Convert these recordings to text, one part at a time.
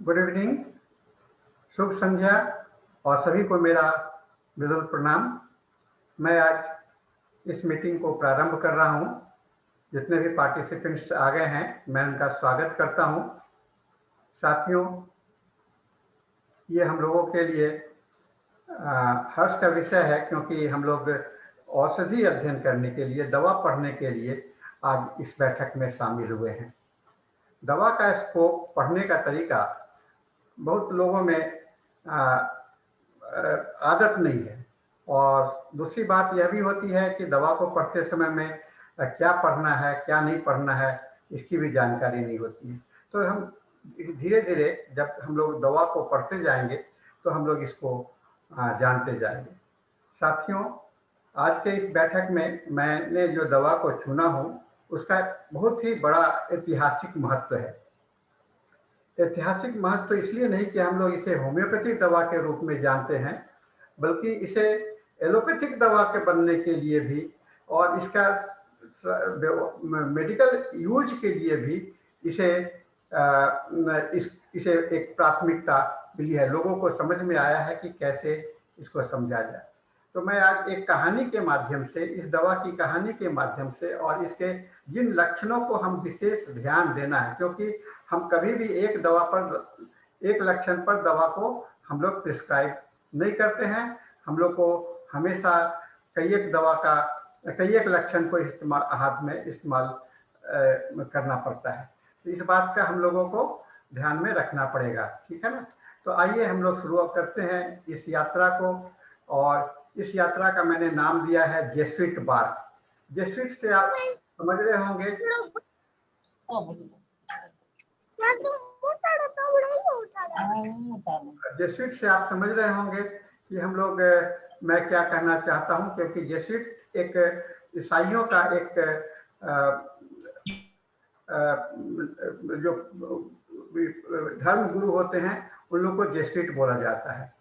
Good evening, शुभ संध्या और सभी को मेरा विनम्र प्रणाम। मैं आज इस मीटिंग को प्रारंभ कर रहा हूं। जितने भी पार्टिसिपेंट्स आ गए हैं मैं उनका स्वागत करता हूं। साथियों, ये हम लोगों के लिए हर्ष का विषय है क्योंकि हम लोग औषधि अध्ययन करने के लिए, दवा पढ़ने के लिए आज इस बैठक में शामिल हुए हैं। दवा का स्कोप, पढ़ने का तरीका बहुत लोगों में आदत नहीं है और दूसरी बात यह भी होती है कि दवा को पढ़ते समय में क्या पढ़ना है, क्या नहीं पढ़ना है, इसकी भी जानकारी नहीं होती है। तो हम धीरे धीरे जब हम लोग दवा को पढ़ते जाएंगे तो हम लोग इसको जानते जाएंगे। साथियों, आज के इस बैठक में मैंने जो दवा को चुना हूँ उसका बहुत ही बड़ा ऐतिहासिक महत्व है। ऐतिहासिक महत्व तो इसलिए नहीं कि हम लोग इसे होम्योपैथिक दवा के रूप में जानते हैं, बल्कि इसे एलोपैथिक दवा के बनने के लिए भी और इसका मेडिकल यूज के लिए भी इसे इसे एक प्राथमिकता मिली है। लोगों को समझ में आया है कि कैसे इसको समझा जाए। तो मैं आज एक कहानी के माध्यम से, इस दवा की कहानी के माध्यम से और इसके जिन लक्षणों को हम विशेष ध्यान देना है, क्योंकि हम कभी भी एक दवा पर, एक लक्षण पर दवा को हम लोग प्रिस्क्राइब नहीं करते हैं। हम लोग को हमेशा कई एक दवा का, कई एक लक्षण को इस्तेमाल हाथ में इस्तेमाल करना पड़ता है। तो इस बात का हम लोगों को ध्यान में रखना पड़ेगा, ठीक है ना। तो आइए हम लोग शुरुआत करते हैं इस यात्रा को। और इस यात्रा का मैंने नाम दिया है जेसुइट बार्क। जेसुइट से आप समझ रहे होंगे, जेसुइट से आप समझ रहे होंगे कि हम लोग, मैं क्या कहना चाहता हूं, क्योंकि जेसुइट एक ईसाइयों का एक जो धर्म गुरु होते हैं उन लोग को जेसुइट बोला जाता है।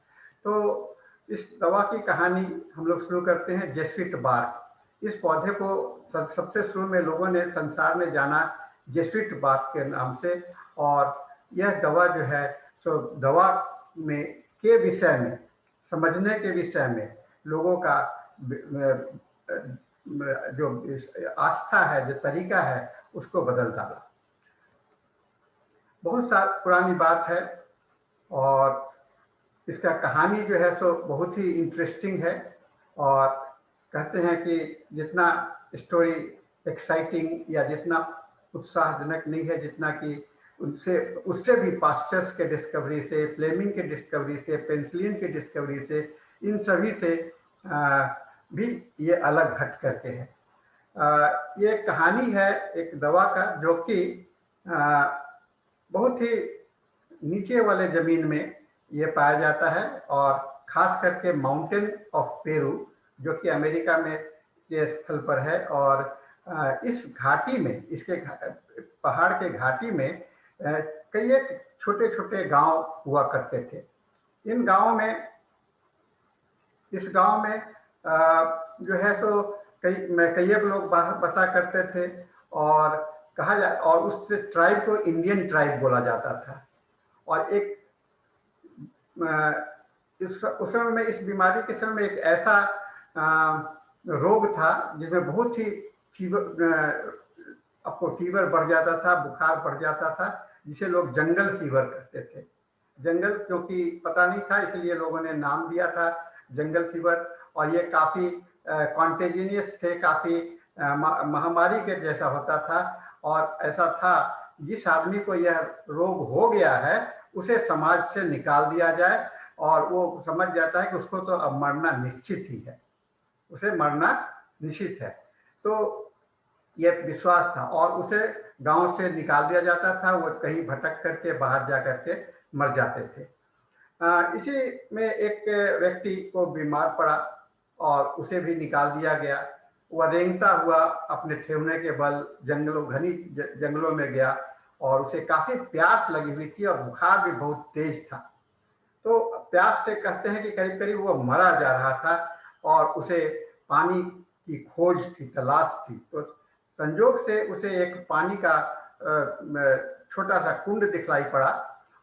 तो इस दवा की कहानी हम लोग शुरू करते हैं। जेसुइट बार्क, इस पौधे को सबसे शुरू में लोगों ने, संसार ने जाना जेसुइट बार्क के नाम से। और यह दवा जो है तो दवा में के विषय में, समझने के विषय में लोगों का जो आस्था है, जो तरीका है, उसको बदल डाला। बहुत सारी पुरानी बात है और इसका कहानी जो है सो बहुत ही इंटरेस्टिंग है। और कहते हैं कि जितना स्टोरी एक्साइटिंग या जितना उत्साहजनक नहीं है, जितना कि उससे भी पास्चर्स के डिस्कवरी से, फ्लेमिंग के डिस्कवरी से, पेनिसिलिन के डिस्कवरी से, इन सभी से भी ये अलग हट करके है। ये कहानी है एक दवा का जो कि बहुत ही नीचे वाले जमीन में ये पाया जाता है और खास करके माउंटेन ऑफ पेरू, जो कि अमेरिका में के स्थल पर है। और इस घाटी में, इसके पहाड़ के घाटी में कई एक छोटे छोटे गांव हुआ करते थे। इन गांवों में, इस गांव में जो है तो कई एक लोग बसा करते थे और कहा जाए, और उस ट्राइब को इंडियन ट्राइब बोला जाता था। और एक उस समय में, इस बीमारी के समय में एक ऐसा रोग था जिसमें बहुत ही आपको फीवर बढ़ जाता था, बुखार बढ़ जाता था, जिसे लोग जंगल फीवर कहते थे। जंगल क्योंकि पता नहीं था, इसलिए लोगों ने नाम दिया था जंगल फीवर। और ये काफी कॉन्टेजिनियस थे, काफी महामारी के जैसा होता था। और ऐसा था, जिस आदमी को यह रोग हो गया है उसे समाज से निकाल दिया जाए और वो समझ जाता है कि उसको तो अब मरना निश्चित ही है, उसे मरना निश्चित है। तो ये विश्वास था और उसे गांव से निकाल दिया जाता था। वो कहीं भटक करके बाहर जा करके मर जाते थे। इसी में एक व्यक्ति को बीमार पड़ा और उसे भी निकाल दिया गया। वह रेंगता हुआ अपने ठेवने के बल घनी जंगलों में गया और उसे काफी प्यास लगी हुई थी और बुखार भी बहुत तेज था। तो प्यास से कहते हैं कि करीब करीब वो मरा जा रहा था और उसे पानी की खोज थी, तलाश थी। तो संजोग से उसे एक पानी का छोटा सा कुंड दिखलाई पड़ा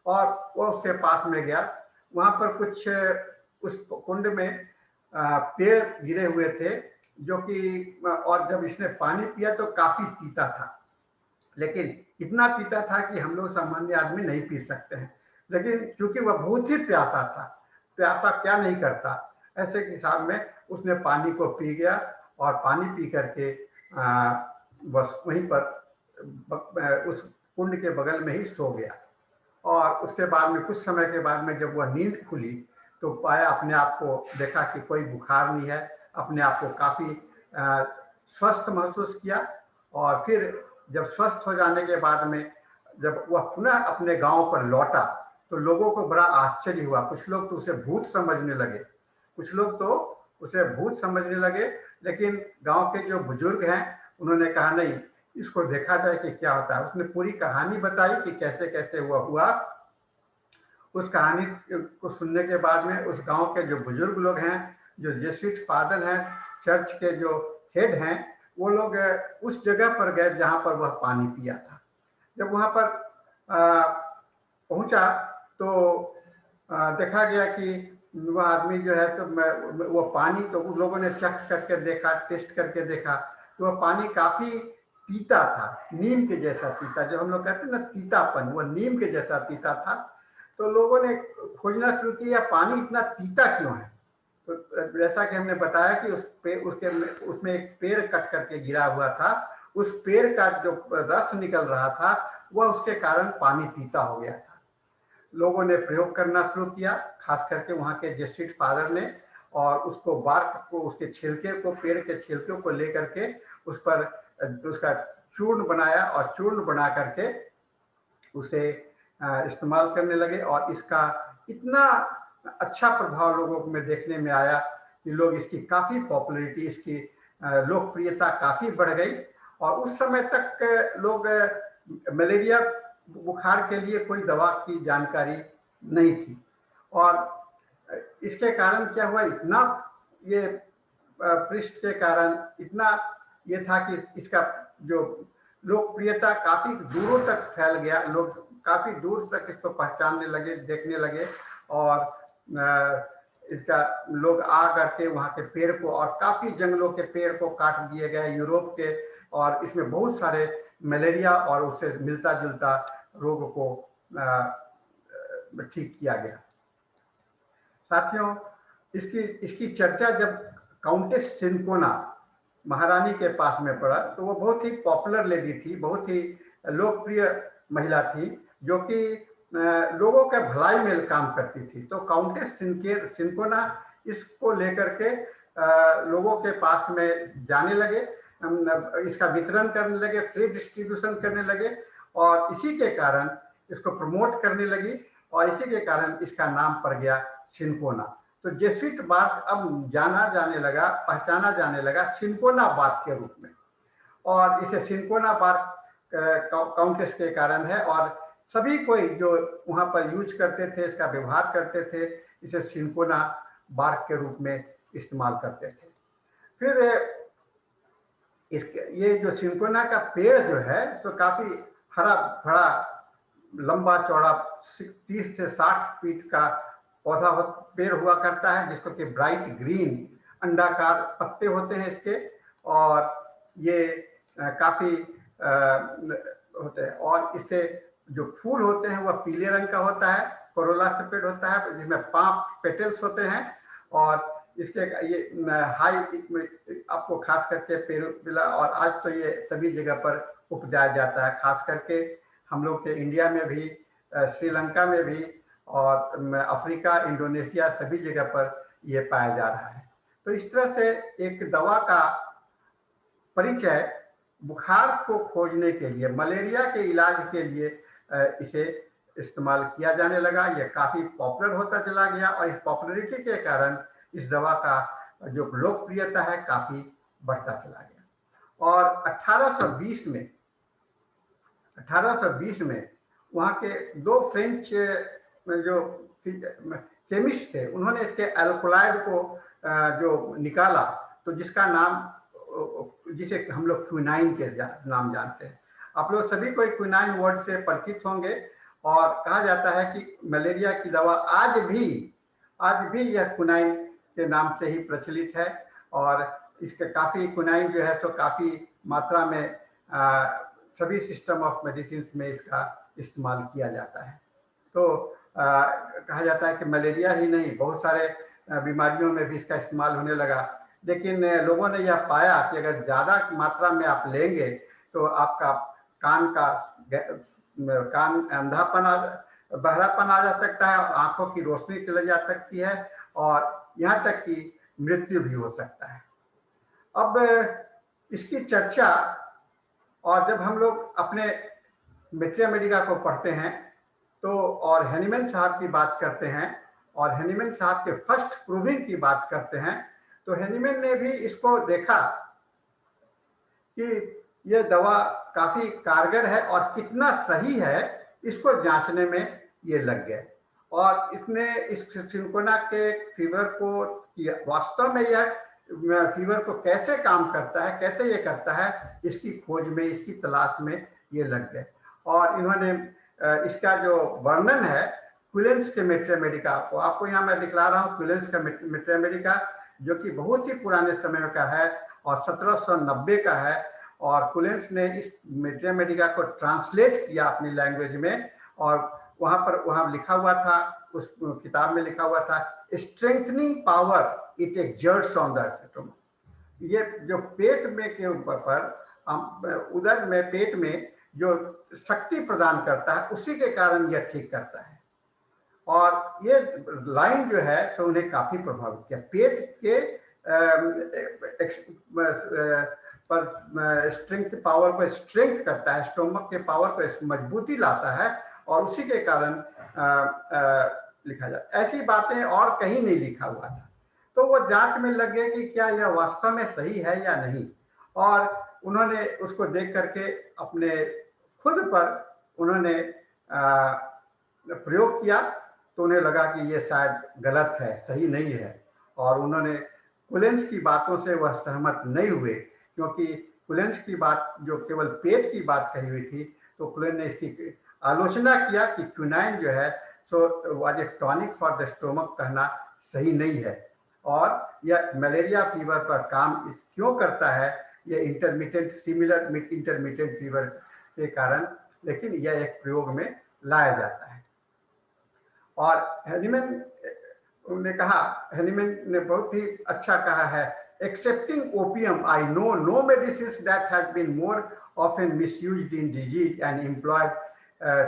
और वो उसके पास में गया। वहां पर कुछ उस कुंड में पेड़ गिरे हुए थे जो कि, और जब इसने पानी पिया तो काफी पीता था, लेकिन इतना पीता था कि हम लोग सामान्य आदमी नहीं पी सकते हैं। लेकिन क्योंकि वह बहुत ही प्यासा था, प्यासा क्या नहीं करता, ऐसे के हिसाब में उसने पानी को पी गया और पानी पी करके बस वहीं पर उस कुंड के बगल में ही सो गया। और उसके बाद में कुछ समय के बाद में जब वह नींद खुली तो पाया, अपने आप को देखा कि कोई बुखार नहीं है, अपने आप को काफी स्वस्थ महसूस किया। और फिर जब स्वस्थ हो जाने के बाद में जब वह पुनः अपने गांव पर लौटा तो लोगों को बड़ा आश्चर्य हुआ। कुछ लोग तो उसे भूत समझने लगे, कुछ लोग तो उसे भूत समझने लगे, लेकिन गांव के जो बुजुर्ग हैं उन्होंने कहा नहीं, इसको देखा जाए कि क्या होता है। उसने पूरी कहानी बताई कि कैसे कैसे हुआ। उस कहानी को सुनने के बाद में उस गांव के जो बुजुर्ग लोग हैं, जो जेसुइट फादर हैं, चर्च के जो हेड हैं, वो लोग उस जगह पर गए जहां पर वह पानी पिया था। जब वहां पर पहुंचा तो देखा गया कि वह आदमी जो है तो वो पानी, तो उन लोगों ने चख करके देखा, टेस्ट करके देखा तो वह पानी काफी पीता था, नीम के जैसा पीता, जो हम लोग कहते हैं ना तीतापन, वह नीम के जैसा पीता था। तो लोगों ने खोजना शुरू किया पानी इतना पीता क्यों है। तो जैसा कि हमने बताया कि उसमें एक पेड़ कट करके गिरा हुआ था, उस पेड़ का जो रस निकल रहा था वह उसके कारण पानी पीता हो गया था। लोगों ने प्रयोग करना शुरू किया, खास करके वहां के जेसुइट फादर ने, और उसको बार्क को, उसके छिलके को, पेड़ के छिलके को लेकर के उस पर उसका चूर्ण बनाया और चूर्ण बना करके उसे इस्तेमाल करने लगे। और इसका इतना अच्छा प्रभाव लोगों में देखने में आया कि लोग इसकी काफी पॉपुलैरिटी, इसकी लोकप्रियता काफी बढ़ गई। और उस समय तक लोग मलेरिया बुखार के लिए कोई दवा की जानकारी नहीं थी। और इसके कारण क्या हुआ, इतना ये पृष्ठ के कारण इतना ये था कि इसका जो लोकप्रियता काफी दूरों तक फैल गया, लोग काफी दूर तक इसको पहचानने लगे, देखने लगे। और इसका लोग आ करके वहाँ के पेड़ को, और काफी जंगलों के पेड़ को काट दिए गए यूरोप के, और इसमें बहुत सारे मलेरिया और उससे मिलता जुलता रोग को ठीक किया गया। साथियों, इसकी चर्चा जब काउंटेस सिनकोना महारानी के पास में पड़ा तो वो बहुत ही पॉपुलर लेडी थी, बहुत ही लोकप्रिय महिला थी, जो कि लोगों के भलाई में काम करती थी। तो काउंटेस सिनकोना इसको लेकर के लोगों के पास में जाने लगे, इसका वितरण करने लगे, फ्री डिस्ट्रीब्यूशन करने लगे, और इसी के कारण इसको प्रमोट करने लगी, और इसी के कारण इसका नाम पड़ गया सिनकोना। तो जेसुइट बात अब जाना जाने लगा, पहचाना जाने लगा सिनकोना बात के रूप में, और इसे सिनकोना बात काउंटेस के कारण है। और सभी कोई जो वहां पर यूज करते थे, इसका व्यवहार करते थे, इसे सिनकोना बार्क के रूप में इस्तेमाल करते थे। फिर ये जो सिनकोना का पेड़ जो है तो काफी हरा भरा, लंबा चौड़ा 30 से 60 फीट का पौधा पेड़ हुआ करता है, जिसको कि ब्राइट ग्रीन अंडाकार पत्ते होते हैं इसके, और ये काफी होते हैं। और इससे जो फूल होते हैं वह पीले रंग का होता है, कोरोला सेपरेट होता है, जिसमें 5 पेटल्स होते हैं। और इसके ये हाई आपको खास करके पेड़ मिला, और आज तो ये सभी जगह पर उपजाया जाता है, खास करके हम लोग के इंडिया में भी, श्रीलंका में भी, और अफ्रीका, इंडोनेशिया, सभी जगह पर ये पाया जा रहा है। तो इस तरह से एक दवा का परिचय बुखार को खोजने के लिए, मलेरिया के इलाज के लिए इसे इस्तेमाल किया जाने लगा। यह काफी पॉपुलर होता चला गया, और इस पॉपुलैरिटी के कारण इस दवा का जो लोकप्रियता है काफी बढ़ता चला गया। और 1820 में वहाँ के 2 फ्रेंच जो केमिस्ट थे, उन्होंने इसके एल्कोलाइड को जो निकाला, तो जिसका नाम, जिसे हम लोग क्विनाइन के नाम जानते हैं। आप लोग सभी कोई क्विनाइन वर्ड से परिचित होंगे। और कहा जाता है कि मलेरिया की दवा आज भी यह कुनाइन के नाम से ही प्रचलित है। और इसके काफ़ी कुनाइन जो है सो काफ़ी मात्रा में सभी सिस्टम ऑफ मेडिसिन में इसका इस्तेमाल किया जाता है। तो कहा जाता है कि मलेरिया ही नहीं, बहुत सारे बीमारियों में भी इसका इस्तेमाल होने लगा। लेकिन लोगों ने यह पाया कि अगर ज़्यादा मात्रा में आप लेंगे तो आपका कान अंधापन बहरापन आ जा सकता है, आंखों की रोशनी चली जा सकती है और यहाँ तक कि मृत्यु भी हो सकता है। अब इसकी चर्चा, और जब हम लोग अपने मैट्रिया मेडिका को पढ़ते हैं तो और हैनीमैन साहब की बात करते हैं और हैनीमैन साहब के फर्स्ट प्रूविंग की बात करते हैं, तो हैनीमैन ने भी इसको देखा कि यह दवा काफी कारगर है और कितना सही है, इसको जांचने में ये लग गए। और इसने इस सिंकोना के फीवर को वास्तव में यह फीवर को कैसे काम करता है, कैसे ये करता है, इसकी खोज में, इसकी तलाश में ये लग गए। और इन्होंने इसका जो वर्णन है क्विलेंस के मैट्रिया मेडिका, को आपको यहाँ मैं दिखला रहा हूँ। क्विलेंस का मैट्रिया मेडिका जो कि बहुत ही पुराने समय का है और 1790 का है, और क्विलेंस ने इस मैट्रिया मेडिका को ट्रांसलेट किया अपनी लैंग्वेज में, और वहाँ लिखा हुआ था, उस किताब में लिखा हुआ था, strengthening power it exerts on the stomach. ये जो पेट में के ऊपर उदर में, पेट में जो शक्ति प्रदान करता है, उसी के कारण यह ठीक करता है। और ये लाइन जो है सो उन्हें काफी प्रभावित किया। पेट के पर स्ट्रेंथ पावर को स्ट्रेंथ करता है, स्टोमक के पावर को मजबूती लाता है, और उसी के कारण लिखा जाता। ऐसी बातें और कहीं नहीं लिखा हुआ था। तो वो जांच में लग गए कि क्या यह वास्तव में सही है या नहीं, और उन्होंने उसको देख करके अपने खुद पर उन्होंने प्रयोग किया, तो उन्हें लगा कि ये शायद गलत है, सही नहीं है। और उन्होंने क्विलेंस की बातों से वह सहमत नहीं हुए, क्योंकि क्विलेंस की बात जो केवल पेट की बात कही हुई थी, तो क्विलेंस ने इसकी आलोचना किया कि क्विनाइन जो है so was a tonic for the stomach कहना सही नहीं है। और यह मलेरिया फीवर पर काम क्यों करता है, यह सिमिलर इंटरमिटेंट फीवर के कारण, लेकिन यह एक प्रयोग में लाया जाता है। और हैनीमैन ने बहुत ही अच्छा कहा है, excepting opium I know no medicine that has been more often misused in disease and employed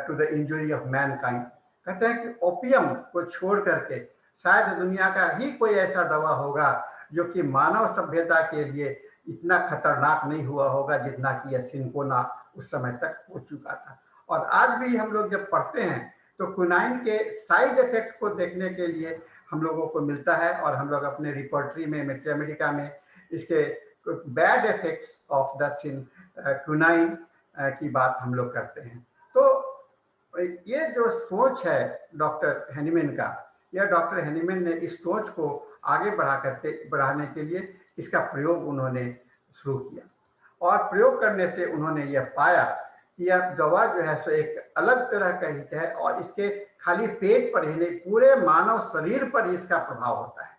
to the injury of mankind. कहते हैं कि ओपियम को छोड़ करके शायद दुनिया का ही कोई ऐसा दवा होगा जो कि मानव सभ्यता के लिए इतना खतरनाक नहीं हुआ होगा जितना कि यह सिंकोना उस समय तक हो चुका था। और आज भी हम लोग जब पढ़ते हैं तो क्विनाइन के साइड इफेक्ट को देखने के लिए हम लोगों को मिलता है, और हम लोग अपने रिपोर्टरी में, मैट्रिया मेडिका में, इसके bad effects of the quinine की बात हम लोग करते हैं। तो ये जो सोच है डॉक्टर हैनीमैन का, यह डॉक्टर हैनीमैन ने इस सोच को आगे बढ़ाने के लिए इसका प्रयोग उन्होंने शुरू किया, और प्रयोग करने से उन्होंने यह पाया कि यह दवा जो है सो एक अलग तरह का हित है, और इसके खाली पेट पर ही नहीं, पूरे मानव शरीर पर ही इसका प्रभाव होता है,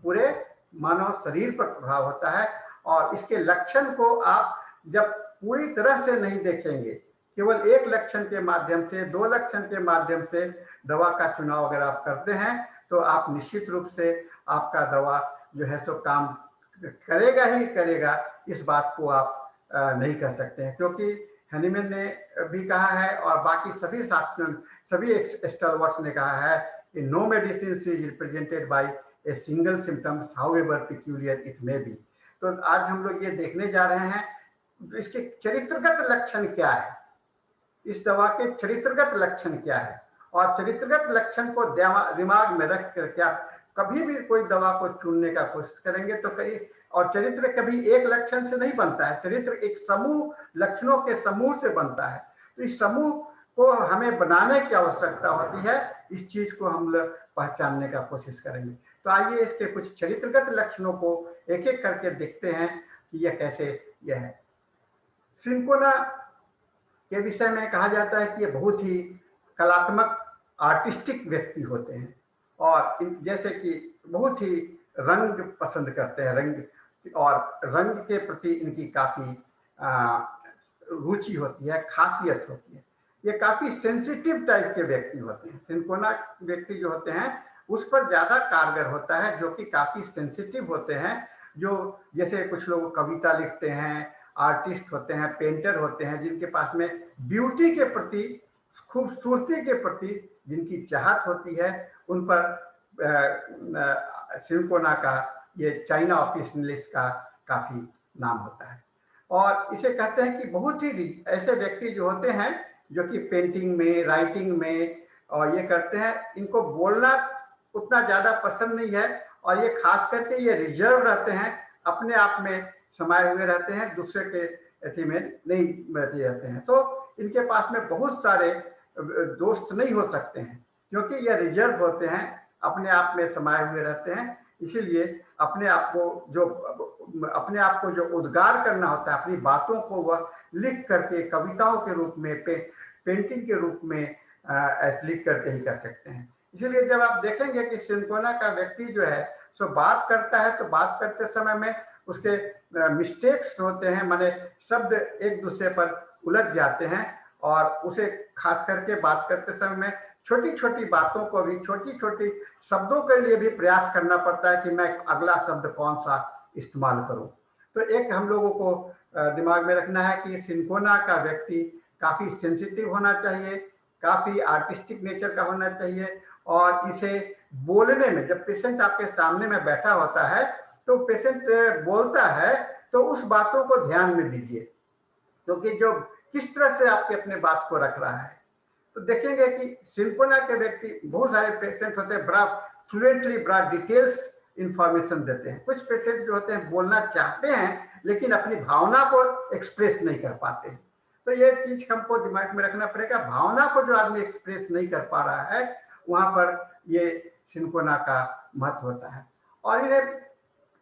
पूरे मानव शरीर पर प्रभाव होता है। और इसके लक्षण को आप जब पूरी तरह से नहीं देखेंगे, केवल एक लक्षण के माध्यम से, दो लक्षण के माध्यम से दवा का चुनाव अगर आप करते हैं, तो आप निश्चित रूप से आपका दवा जो है सो काम करेगा ही करेगा, इस बात को आप नहीं कर सकते हैं। क्योंकि हैनीमैन ने भी कहा है, और बाकी सभी साथियों, सभी स्टालवर्ट्स ने कहा है कि no medicine is represented by a single symptoms however peculiar it may be. तो आज हम लोग ये देखने जा रहे हैं इसके चरित्रगत लक्षण क्या है, इस दवा के चरित्रगत लक्षण क्या है। और चरित्रगत लक्षण को दिमाग में रख करके आप कभी भी कोई दवा को चुनने का कोशिश करेंगे तो कहीं, और चरित्र कभी एक लक्षण से नहीं बनता है, चरित्र एक समूह लक्षणों के समूह से बनता है। तो इस समूह को हमें बनाने की आवश्यकता होती है, इस चीज को हम लोग पहचानने का कोशिश करेंगे। तो आइए इसके कुछ चरित्रगत लक्षणों को एक एक करके देखते हैं कि यह कैसे यह है। सिंकोना के विषय में कहा जाता है कि ये बहुत ही कलात्मक आर्टिस्टिक व्यक्ति होते हैं और जैसे कि बहुत ही रंग पसंद करते हैं, रंग और रंग के प्रति इनकी काफ़ी रुचि होती है, खासियत होती है। ये काफ़ी सेंसिटिव टाइप के व्यक्ति होते हैं। सिनकोना व्यक्ति जो होते हैं उस पर ज़्यादा कारगर होता है, जो कि काफ़ी सेंसिटिव होते हैं, जो जैसे कुछ लोग कविता लिखते हैं, आर्टिस्ट होते हैं, पेंटर होते हैं, जिनके पास में ब्यूटी के प्रति, खूबसूरती के प्रति जिनकी चाहत होती है, उन पर सिनकोना का, ये चाइना ऑफिशियलिस्ट का काफ़ी नाम होता है। और इसे कहते हैं कि बहुत ही ऐसे व्यक्ति जो होते हैं जो कि पेंटिंग में, राइटिंग में और ये करते हैं, इनको बोलना उतना ज़्यादा पसंद नहीं है और ये खास करके ये रिजर्व रहते हैं, अपने आप में समाये हुए रहते हैं, दूसरे के ऐसे में नहीं रहते हैं। तो इनके पास में बहुत सारे दोस्त नहीं हो सकते हैं क्योंकि ये रिजर्व होते हैं, अपने आप में समाये हुए रहते हैं। इसीलिए अपने आप को जो उद्गार करना होता है, अपनी बातों को वह लिख करके कविताओं के रूप में, पेंटिंग के रूप में लिख करके ही कर सकते हैं। इसीलिए जब आप देखेंगे कि सिनकोना का व्यक्ति जो है सो बात करता है, तो बात करते समय में उसके मिस्टेक्स होते हैं, माने शब्द एक दूसरे पर उलझ जाते हैं और उसे खास करके बात करते समय में छोटी छोटी बातों को भी, छोटी छोटी शब्दों के लिए भी प्रयास करना पड़ता है कि मैं अगला शब्द कौन सा इस्तेमाल करूं। तो एक हम लोगों को दिमाग में रखना है कि सिनकोना का व्यक्ति काफ़ी सेंसिटिव होना चाहिए, काफ़ी आर्टिस्टिक नेचर का होना चाहिए और इसे बोलने में, जब पेशेंट आपके सामने में बैठा होता है तो पेशेंट बोलता है तो उस बातों को ध्यान में दीजिए, क्योंकि जो किस तरह से आपके अपने बात को रख रहा है। तो देखेंगे कि सिनकोना के व्यक्ति, बहुत सारे पेशेंट होते हैं बड़ा फ्लुएंटली, बड़ा डिटेल्स इंफॉर्मेशन देते हैं। कुछ पेशेंट जो होते हैं बोलना चाहते हैं लेकिन अपनी भावना को एक्सप्रेस नहीं कर पाते हैं। तो ये चीज हमको दिमाग में रखना पड़ेगा, भावना को जो आदमी एक्सप्रेस नहीं कर पा रहा है वहां पर ये सिनकोना का महत्व होता है। और इन्हें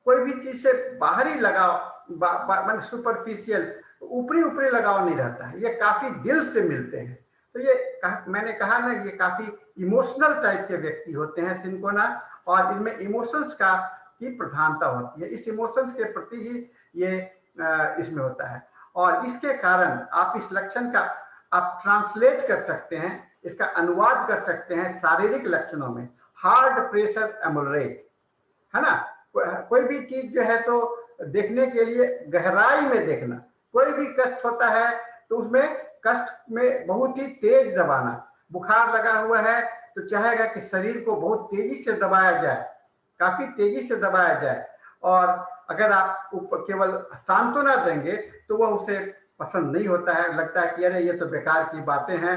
कोई भी चीज से बाहरी लगाव, मतलब सुपरफिशियल, ऊपरी ऊपरी लगाव नहीं रहता है, ये काफी दिल से मिलते हैं। तो ये मैंने कहा ना, ये काफी इमोशनल टाइप के व्यक्ति होते हैं सिनकोना, और इनमें इमोशंस का की प्रधानता होती है। इस इमोशंस के प्रति ही ये इसमें होता है और इसके कारण आप इस लक्षण का आप ट्रांसलेट कर सकते हैं, इसका अनुवाद कर सकते हैं शारीरिक लक्षणों में। हार्ड प्रेशर एमोलरेट है ना, कोई भी चीज जो है तो देखने के लिए गहराई में देखना, कोई भी कष्ट होता है तो उसमें कष्ट में बहुत ही तेज दबाना। बुखार लगा हुआ है तो चाहेगा कि शरीर को बहुत तेजी से दबाया जाए, काफी तेजी से दबाया जाए, और अगर आप केवल सांत्वना देंगे तो वह उसे पसंद नहीं होता है, लगता है कि अरे ये तो बेकार की बातें हैं,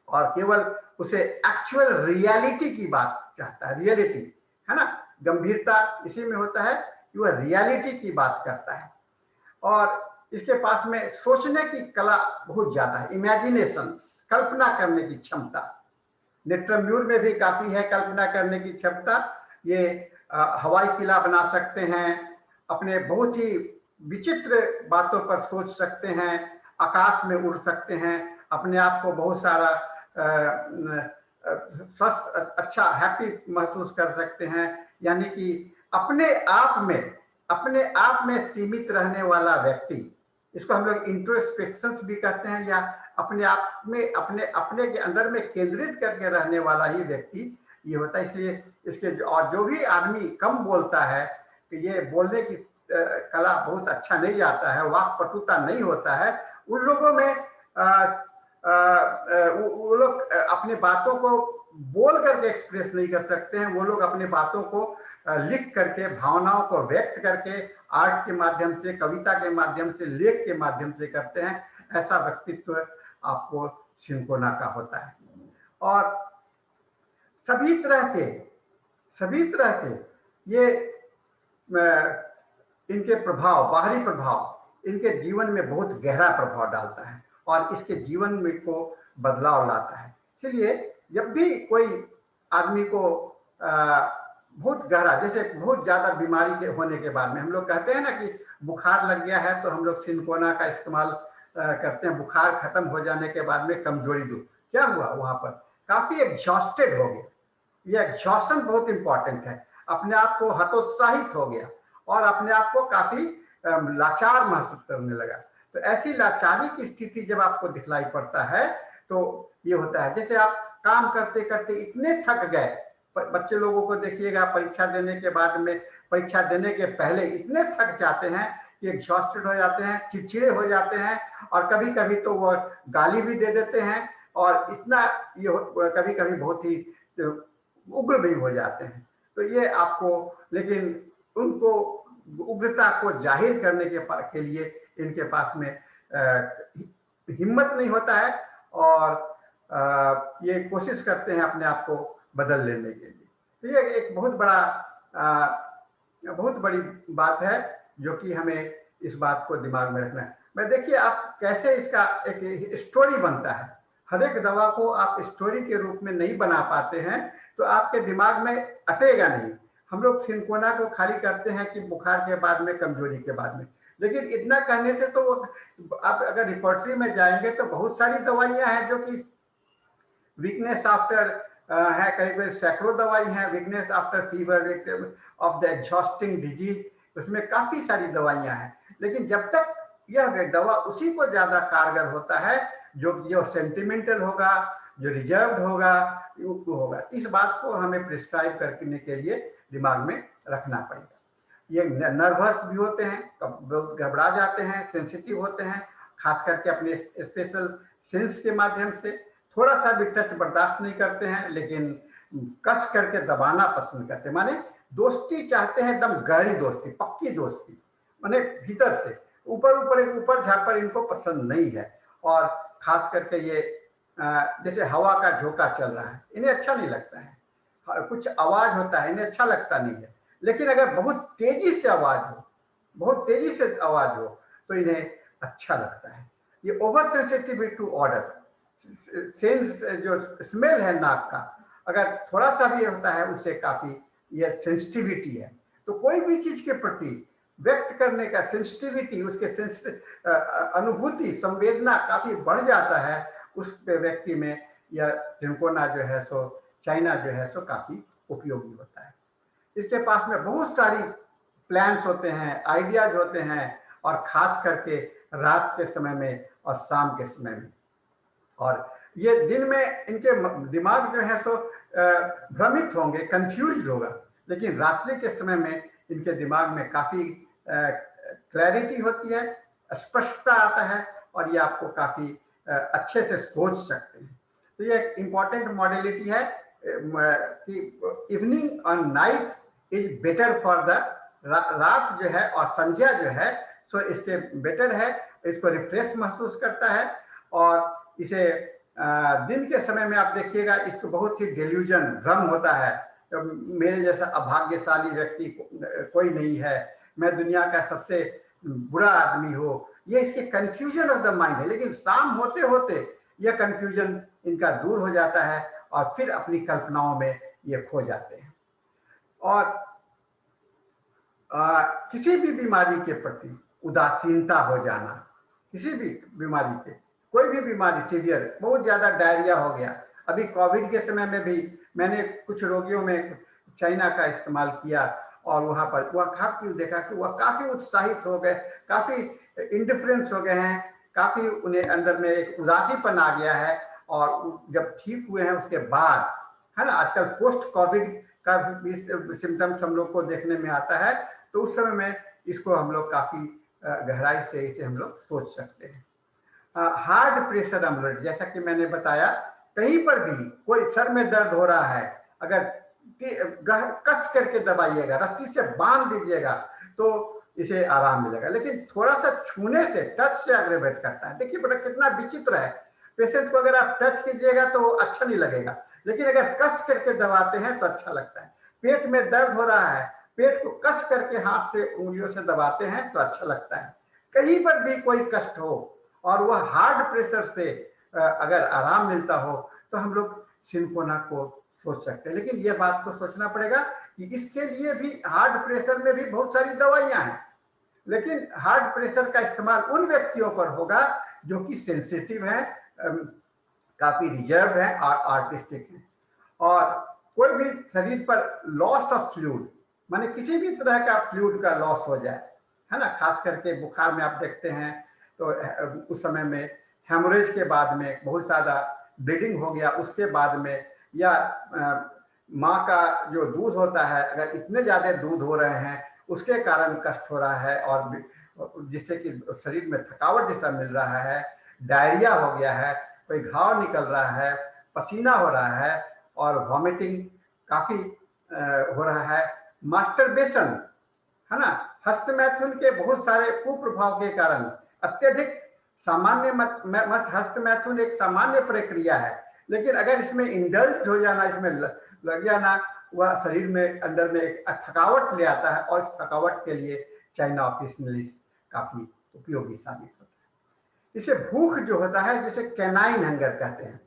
और केवल उसे एक्चुअल रियलिटी की बात चाहता है। रियलिटी है ना, गंभीरता इसी में होता है कि वह रियलिटी की बात करता है। और इसके पास में सोचने की कला बहुत ज्यादा है, इमेजिनेशन, कल्पना करने की क्षमता। नेत्रम्यूर में भी काफी है कल्पना करने की क्षमता। ये हवाई किला बना सकते हैं, अपने बहुत ही विचित्र बातों पर सोच सकते हैं, आकाश में उड़ सकते हैं, अपने आप को बहुत सारा स्वस्थ, अच्छा, हैप्पी महसूस कर सकते हैं। यानी कि अपने आप में सीमित रहने वाला व्यक्ति, इसको हम लोग इंट्रोस्पेक्शन भी कहते हैं, या अपने आप में, अपने के अंदर में केंद्रित करके रहने वाला ही व्यक्ति ये होता है। इसलिए इसके और जो भी आदमी कम बोलता है कि ये बोलने की कला बहुत अच्छा नहीं जाता है, वाक्पटुता नहीं होता है, उन लोगों में वो लोग अपने बातों को बोल करके एक्सप्रेस नहीं कर सकते हैं, वो लोग अपने बातों को लिख करके, भावनाओं को व्यक्त करके, आर्ट के माध्यम से, कविता के माध्यम से, लेख के माध्यम से करते हैं। ऐसा व्यक्तित्व आपको सिनकोना का होता है। और सभी तरह के ये इनके प्रभाव, बाहरी प्रभाव इनके जीवन में बहुत गहरा प्रभाव डालता है और इसके जीवन में को बदलाव लाता है। इसलिए जब भी कोई आदमी को बहुत गहरा, जैसे बहुत ज्यादा बीमारी के होने के बाद में हम लोग कहते हैं ना कि बुखार लग गया है तो हम लोग सिनकोना का इस्तेमाल करते हैं। बुखार खत्म हो जाने के बाद में कमजोरी दूर, क्या हुआ वहां पर, काफी एग्जॉस्टेड हो गया। ये एग्जॉशन बहुत इंपॉर्टेंट है। अपने आप को हतोत्साहित हो गया और अपने आप को काफी लाचार महसूस करने लगा। तो ऐसी लाचारी की स्थिति जब आपको दिखलाई पड़ता है तो ये होता है, जैसे आप काम करते करते इतने थक गए, बच्चे लोगों को देखिएगा परीक्षा देने के बाद में, परीक्षा देने के पहले इतने थक जाते हैं कि एग्जॉस्टेड हो जाते हैं, चिड़चिड़े हो जाते हैं, और कभी कभी तो वो गाली भी दे देते हैं, और इतना ये कभी कभी बहुत ही उग्र भी हो जाते हैं। तो ये आपको, लेकिन उनको उग्रता को जाहिर करने के लिए इनके पास में हिम्मत नहीं होता है, और ये कोशिश करते हैं अपने आप को बदल लेने के लिए। तो ये एक बहुत बड़ी बात है जो कि हमें इस बात को दिमाग में रखना है। मैं देखिए आप कैसे इसका एक स्टोरी बनता है। हर एक दवा को आप स्टोरी के रूप में नहीं बना पाते हैं तो आपके दिमाग में अटेगा नहीं। हम लोग सिनकोना को खाली करते हैं कि बुखार के बाद में, कमजोरी के बाद में, लेकिन इतना कहने से तो आप अगर रिपोर्टरी में जाएंगे तो बहुत सारी दवाइयां हैं जो कि वीकनेस आफ्टर है, करीब सैकड़ों दवाई है, weakness after fever of the exhausting disease, उसमें काफी सारी दवाइयां हैं। लेकिन जब तक यह दवा उसी को ज्यादा कारगर होता है जो सेंटिमेंटल होगा, जो रिजर्व्ड होगा, वो होगा। इस बात को हमें प्रिस्क्राइब करने के लिए दिमाग में रखना पड़ेगा। ये नर्वस भी होते हैं, बहुत घबरा जाते हैं, सेंसिटिव होते हैं, खास करके अपने स्पेशल सेंस के माध्यम से। थोड़ा सा भी टच बर्दाश्त नहीं करते हैं, लेकिन कस करके दबाना पसंद करते हैं। माने दोस्ती चाहते हैं, एकदम गहरी दोस्ती, पक्की दोस्ती, माने भीतर से। ऊपर झापर इनको पसंद नहीं है। और खास करके ये जैसे हवा का झोंका चल रहा है, इन्हें अच्छा नहीं लगता है। कुछ आवाज होता है, इन्हें अच्छा लगता नहीं है। लेकिन अगर बहुत तेजी से आवाज हो, बहुत तेजी से आवाज हो, तो इन्हें अच्छा लगता है। ये over sensitivity to odour, sense जो स्मेल है नाक का, अगर थोड़ा सा भी होता है उससे काफी ये सेंसिटिविटी है। तो कोई भी चीज के प्रति व्यक्त करने का सेंसिटिविटी, उसके अनुभूति, संवेदना काफी बढ़ जाता है उस व्यक्ति में। यह सिनकोना जो है सो, चाइना जो है सो काफी उपयोगी होता है। इसके पास में बहुत सारी प्लान्स होते हैं, आइडियाज होते हैं, और खास करके रात के समय में और शाम के समय में। और ये दिन में इनके दिमाग जो है सो भ्रमित होंगे, कंफ्यूज होगा, लेकिन रात्रि के समय में इनके दिमाग में काफी क्लैरिटी होती है, स्पष्टता आता है, और ये आपको काफी अच्छे से सोच सकते हैं। तो ये एक इम्पॉर्टेंट मॉडलिटी है कि इवनिंग और night is better for the, रात जो है और संध्या जो है सो इसके बेटर है, इसको रिफ्रेश महसूस करता है। और इसे दिन के समय में आप देखिएगा, इसको बहुत ही डेल्यूजन, भ्रम होता है, तो मेरे जैसा अभाग्यशाली व्यक्ति कोई नहीं है, मैं दुनिया का सबसे बुरा आदमी हूँ, ये इसके कंफ्यूजन ऑफ द माइंड है। लेकिन शाम होते होते यह कंफ्यूजन इनका दूर हो जाता है और फिर अपनी कल्पनाओं में ये खो जाते हैं। और किसी भी बीमारी के प्रति उदासीनता हो जाना, किसी भी बीमारी के, कोई भी बीमारी सीवियर, बहुत ज्यादा डायरिया हो गया। अभी कोविड के समय में भी मैंने कुछ रोगियों में चाइना का इस्तेमाल किया, और वहां पर वह खा के देखा कि वह काफी उत्साहित हो गए, काफी इंडिफरेंस हो गए हैं, काफी उन्हें अंदर में एक उदासीपन आ गया है। और जब ठीक हुए हैं उसके बाद, है ना, आजकल पोस्ट कोविड का सिम्टम्स हम लोग को देखने में आता है, तो उस समय में इसको हम लोग काफी गहराई से इसे हम लोग सोच सकते हैं। हार्ड प्रेशर अमलट, जैसा कि मैंने बताया, कहीं पर भी कोई सर में दर्द हो रहा है, अगर कस करके दबाइएगा, रस्सी से बांध दीजिएगा तो इसे आराम मिलेगा। लेकिन थोड़ा सा छूने से, टच से एग्रेवेट करता है। देखिए बेटा कितना विचित्र है, पेशेंट को अगर आप टच कीजिएगा तो अच्छा नहीं लगेगा, लेकिन अगर कस करके दबाते हैं तो अच्छा लगता है। पेट में दर्द हो रहा है, पेट को कस करके हाथ से, उंगलियों से दबाते हैं तो अच्छा लगता है। कहीं पर भी कोई कष्ट हो और वह हार्ड प्रेशर से अगर आराम मिलता हो तो हम लोग सिनकोना को सोच सकते हैं। लेकिन यह बात को सोचना पड़ेगा कि इसके लिए भी, हार्ड प्रेशर में भी बहुत सारी दवाइयां हैं, लेकिन हार्ड प्रेशर का इस्तेमाल उन व्यक्तियों पर होगा जो कि सेंसिटिव हैं, काफी रिजर्व है और आर्टिस्टिक है। और कोई भी शरीर पर लॉस ऑफ फ्लूइड, माने किसी भी तरह का फ्लूइड का लॉस हो जाए, है ना, खास करके बुखार में आप देखते हैं तो उस समय में हेमोरेज के बाद में बहुत ज़्यादा ब्लीडिंग हो गया, उसके बाद में, या माँ का जो दूध होता है अगर इतने ज़्यादा दूध हो रहे हैं उसके कारण कष्ट हो रहा है, और जिससे कि शरीर में थकावट जैसा मिल रहा है, डायरिया हो गया है, कोई घाव निकल रहा है, पसीना हो रहा है और वॉमिटिंग काफ़ी हो रहा है, मास्टरबेशन, है ना, हस्तमैथुन के बहुत सारे कुप्रभाव के कारण अत्यधिक सामान्य हस्तमैथुन एक सामान्य प्रक्रिया है, लेकिन अगर इसमें इंडल्ज हो जाना, इसमें लग जाना, वह शरीर में अंदर में एक थकावट ले आता है, और इस थकावट के लिए चाइना ऑफिशियलिस काफी उपयोगी साबित होता है। इसे भूख जो होता है जिसे कैनाइन हंगर कहते हैं।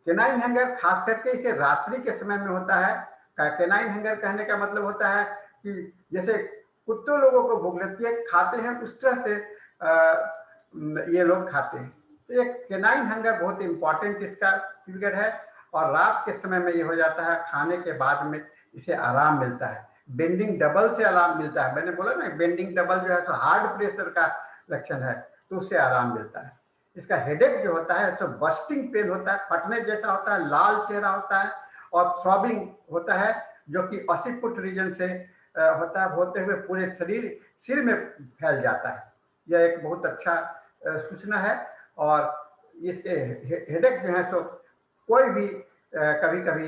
कैनाइन हंगर खास करके इसे रात्रि के समय में होता है। कैनाइन हंगर कहने का मतलब होता है कि जैसे कुत्तों लोगों को भूख लगती है, खाते हैं, उस तरह से ये लोग खाते हैं। तो ये कैनाइन हंगर बहुत इंपॉर्टेंट इसका पीरियड है, और रात के समय में ये हो जाता है। खाने के बाद में इसे आराम मिलता है, बेंडिंग डबल से आराम मिलता है। मैंने बोला ना, बेंडिंग डबल जो है तो हार्ड प्रेशर का लक्षण है, तो उससे आराम मिलता है। इसका हेडेक जो होता है तो बस्टिंग पेन होता है, फटने जैसा होता है, लाल चेहरा होता है, और थ्रॉबिंग होता है जो कि ऑसिकुट रीजन से होता है, होते हुए पूरे शरीर सिर में फैल जाता है। यह एक बहुत अच्छा सूचना है। और इसके हेडेक जो है तो कोई भी कभी कभी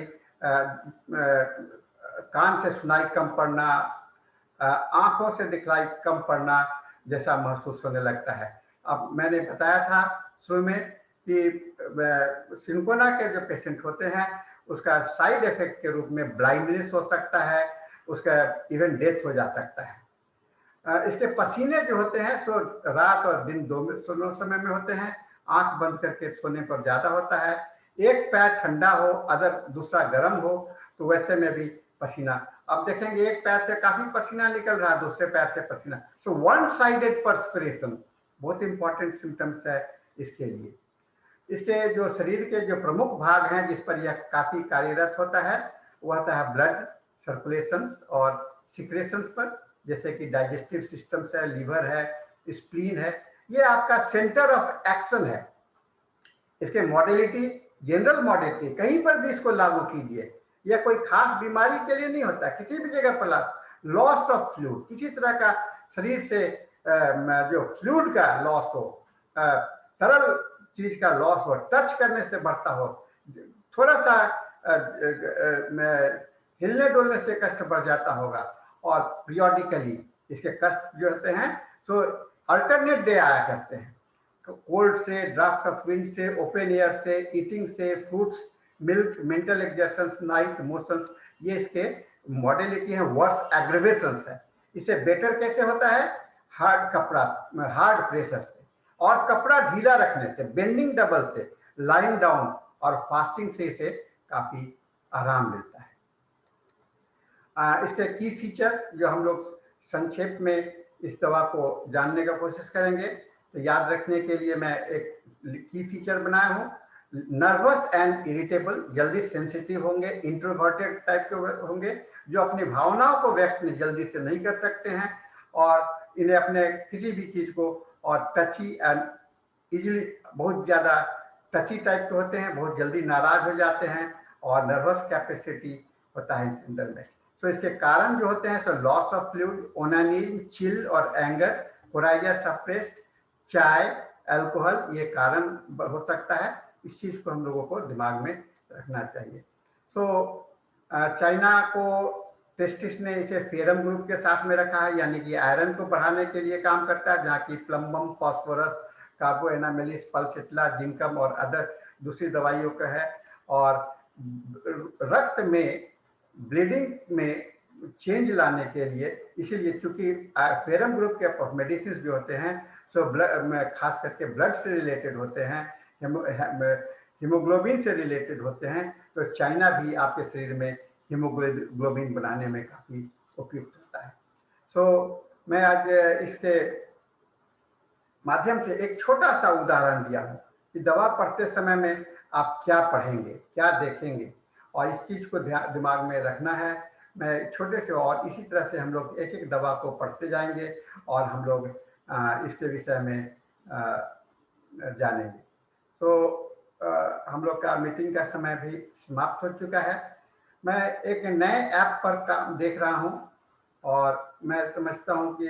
कान से सुनाई कम पड़ना, आंखों से दिखलाई कम पड़ना जैसा महसूस होने लगता है। अब मैंने बताया था शुरू में कि सिंकोना के जो पेशेंट होते हैं उसका साइड इफेक्ट के रूप में ब्लाइंडनेस हो सकता है, उसका इवन डेथ हो जा सकता है। इसके पसीने जो होते हैं सो रात और दिन दोनों समय में होते हैं। आंख बंद करके सोने पर ज्यादा होता है। एक पैर ठंडा हो अदर दूसरा गर्म हो तो वैसे में भी पसीना, अब देखेंगे एक पैर से काफी पसीना निकल रहा है, दूसरे पैर से पसीना, सो वन साइडेड पर्सपिरेशन बहुत इंपॉर्टेंट सिम्टम्स है इसके लिए। इसके जो शरीर के जो प्रमुख भाग हैं जिस पर यह काफी कार्यरत होता है वह होता है ब्लड सर्कुलेशंस और सिक्रेशंस पर, जैसे कि डाइजेस्टिव सिस्टम्स है, लीवर है, स्प्लीन है, ये आपका सेंटर ऑफ एक्शन है। इसके मॉडलिटी, जनरल मॉडलिटी, कहीं पर भी इसको लागू कीजिए, यह कोई खास बीमारी के लिए नहीं होता, किसी भी जगह पर लॉस ऑफ फ्लूइड, किसी तरह का शरीर से जो फ्लूइड का लॉस हो, तरल चीज का लॉस हो, टच करने से बढ़ता हो, थोड़ा सा हिलने डुलने से कष्ट बढ़ जाता होगा, और पीरियोडिकली इसके कष्ट जो होते हैं तो अल्टरनेट डे आया करते हैं, कोल्ड से, ड्राफ्ट ऑफ विंड से, ओपन एयर से, ईटिंग से, fruits, milk, mental exertions, night motions, ये इसके मॉडलिटी है, वर्स एग्रीवेशन है। इसे बेटर कैसे होता है? हार्ड कपड़ा, हार्ड प्रेशर से, और कपड़ा ढीला रखने से, बेंडिंग डबल से, लाइंग डाउन और फास्टिंग से इसे काफी आराम मिलता है। इसके की फीचर्स जो हम लोग संक्षेप में इस दवा को जानने का कोशिश करेंगे, तो याद रखने के लिए मैं एक की फीचर बनाया हूँ। नर्वस एंड इरिटेबल, जल्दी सेंसिटिव होंगे, इंट्रोवर्टेड टाइप के होंगे, जो अपनी भावनाओं को व्यक्त जल्दी से नहीं कर सकते हैं, और इन्हें अपने किसी भी चीज को, और टची एंड इजिली, बहुत ज्यादा टची टाइप के होते हैं, बहुत जल्दी नाराज हो जाते हैं, और नर्वस कैपेसिटी होता है अंदर में। तो इसके कारण जो होते हैं so loss of fluid, onanism, chill और एंगर, कोराइजा सप्रेस्ड, चाय, अल्कोहल, ये कारण हो सकता है। इस चीज को हम लोगों को दिमाग में रखना चाहिए। तो चाइना को टेस्टिस ने इसे फेरम ग्रुप के साथ में रखा है, यानी कि आयरन को बढ़ाने के लिए काम करता है, जहाँ की प्लम्बम, फॉस्फोरस, कार्बोएनामेलिस, पल्सेटला, जिंकम और अदर दूसरी दवाइयों का है। और रक्त में ब्लीडिंग में चेंज लाने के लिए, इसीलिए चूंकि फेरम ग्रुप के मेडिसिन जो होते हैं तो खास करके ब्लड से रिलेटेड होते हैं, हीमोग्लोबिन से रिलेटेड होते हैं, तो चाइना भी आपके शरीर में हीमोग्लोबिन बनाने में काफी उपयुक्त होता है। तो मैं आज इसके माध्यम से एक छोटा सा उदाहरण दिया हूँ। कि दवा पढ़ते समय में आप क्या पढ़ेंगे, क्या देखेंगे, और इस चीज़ को दिमाग में रखना है। मैं छोटे से और इसी तरह से हम लोग एक-एक दवा को पढ़ते जाएँगे और हम लोग इसके विषय में जानेंगे। तो हम लोग का मीटिंग का समय भी समाप्त हो चुका है। मैं एक नए ऐप पर काम देख रहा हूँ और मैं समझता हूँ कि